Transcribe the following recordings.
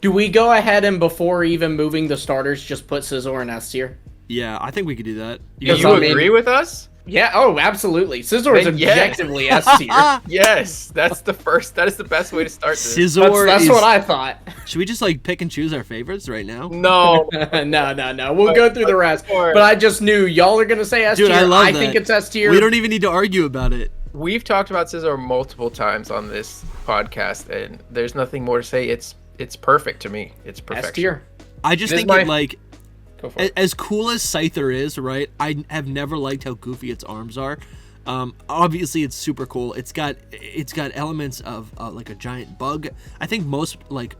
Do we go ahead and before even moving the starters, just put Scizor in S tier? Yeah, I think we could do that. Do Because you I mean- agree with us? Yeah. Oh, absolutely. Scizor is Then yes. objectively S tier. Yes, that is the best way to start this. Scizor That's is... what I thought. Should we just like pick and choose our favorites right now? No, No. We'll go through the rest. Scizor. But I just knew y'all are gonna say S tier. Dude, I love that. think it's S tier. We don't even need to argue about it. we've talked about Scizor multiple times on this podcast, and there's nothing more to say. It's perfect to me. It's perfection. S tier. I just This think is my- it like Go for it. as cool as Scyther is, right? I have never liked how goofy its arms are. Obviously, it's super cool. It's got elements of like a giant bug. I think most like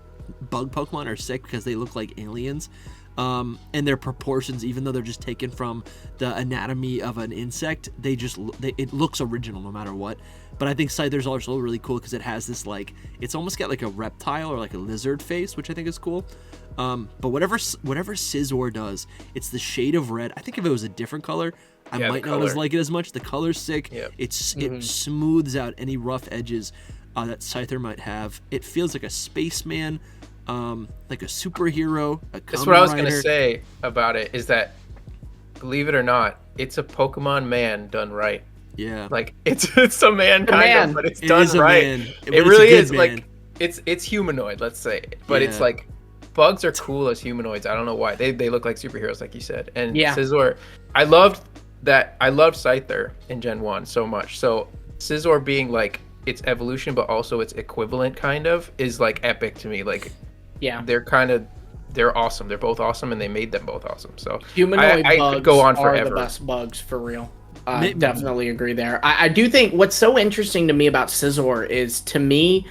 bug Pokemon are sick because they look like aliens, and their proportions, even though they're just taken from the anatomy of an insect, it looks original no matter what. But I think Scyther's also really cool because it has this like it's almost got like a reptile or like a lizard face, which I think is cool. But whatever Scizor does, it's the shade of red. I think if it was a different color, I Yeah, might the not color. as like it as much. The color's sick. Yep. It smooths out any rough edges that Scyther might have. It feels like a spaceman, like a superhero. That's what I was gonna gonna say about it. Is that, believe it or not, it's a Pokemon man done right. Yeah, Like it's a man kind man. of, but it's It done is a right. man, but It it's a really good is. man. Like it's humanoid, let's say, but it's Yeah. like bugs are cool as humanoids. I don't know why they look like superheroes, like you said. And Yeah. Scizor, I loved Scyther in Gen 1 so much. So Scizor being like its evolution, but also its equivalent, kind of, is like epic to me. Like Yeah. they're awesome. They're both awesome, and they made them both awesome. So Humanoid I bugs could go on are forever. the best bugs for real. I Maybe- definitely agree there. I do think what's so interesting to me about Scizor is, to me,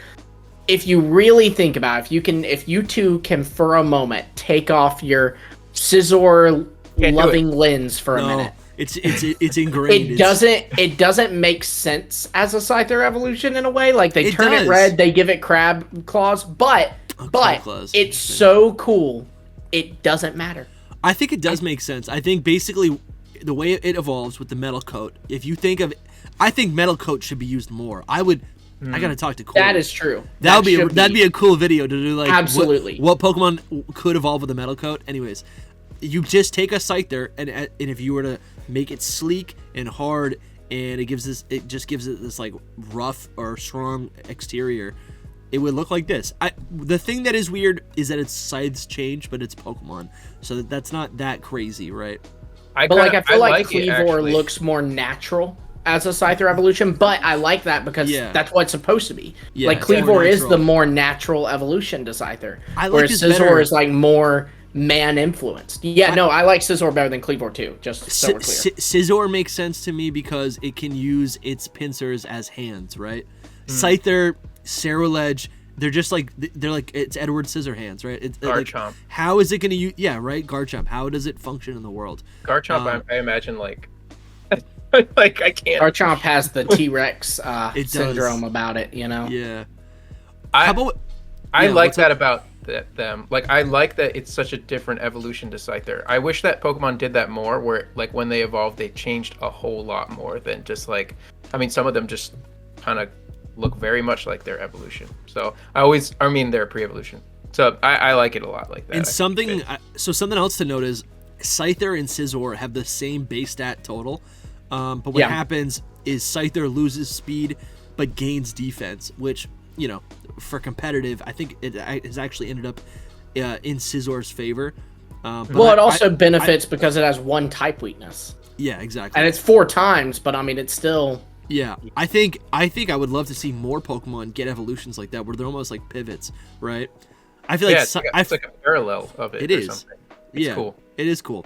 if you really think about it, if you two can for a moment take off your Scizor Can't do loving lens for a no, minute. it's ingrained. It doesn't make sense as a Scyther evolution in a way. Like they It turn does. it red, they give it crab claws, but Crab claws. it's so cool. It doesn't matter. I think it does make sense. I think basically the way it evolves with the metal coat. If you think of, I think metal coat should be used more. I gotta talk to Corey. That is true. That'd should be a cool video to do. Like Absolutely. what Pokemon could evolve with a metal coat. Anyways, you just take a Scyther and if you were to make it sleek and hard and it just gives it this like rough or strong exterior, it would look like this. The thing that is weird is that its scythes change, but it's Pokemon, so that's not that crazy, right? But like I feel like it, Cleavor actually. looks more natural as a Scyther evolution, but I like that because Yeah. that's what it's supposed to be. Yeah, like it's more Cleavor is natural. the more natural evolution to Scyther, I like whereas his Scizor better- is like more man influenced. Yeah, no, I like Scizor better than Cleavor too. Just so we're clear. Scizor makes sense to me because it can use its pincers as hands, right? Hmm. Scyther, Ceruledge, they're just like it's Edward Scissorhands, right? It's like, Garchomp. how is it going to use? Yeah, right. Garchomp. How does it function in the world? Garchomp, I imagine like like I can't. Garchomp has the T-Rex It does. syndrome about it, you know. Yeah. I, How about? I yeah, like what's that up? about them. Like I like that it's such a different evolution to Scyther. I wish that Pokemon did that more, where like when they evolved, they changed a whole lot more than just like. I mean, some of them just kind of look very much like their evolution. So their pre-evolution. So I like it a lot like that. And I think something else to note is Scyther and Scizor have the same base stat total, but what Yeah. happens is Scyther loses speed but gains defense, which, you know, for competitive, I think it has actually ended up in Scizor's favor. But Well, it I- also benefits because it has one type weakness, yeah, exactly. and it's 4 times. But I mean, it's still. Yeah, I think I would love to see more Pokemon get evolutions like that, where they're almost like pivots, right? I feel yeah, like it's like a parallel of it. It or is. Something. It's yeah, cool. it is cool.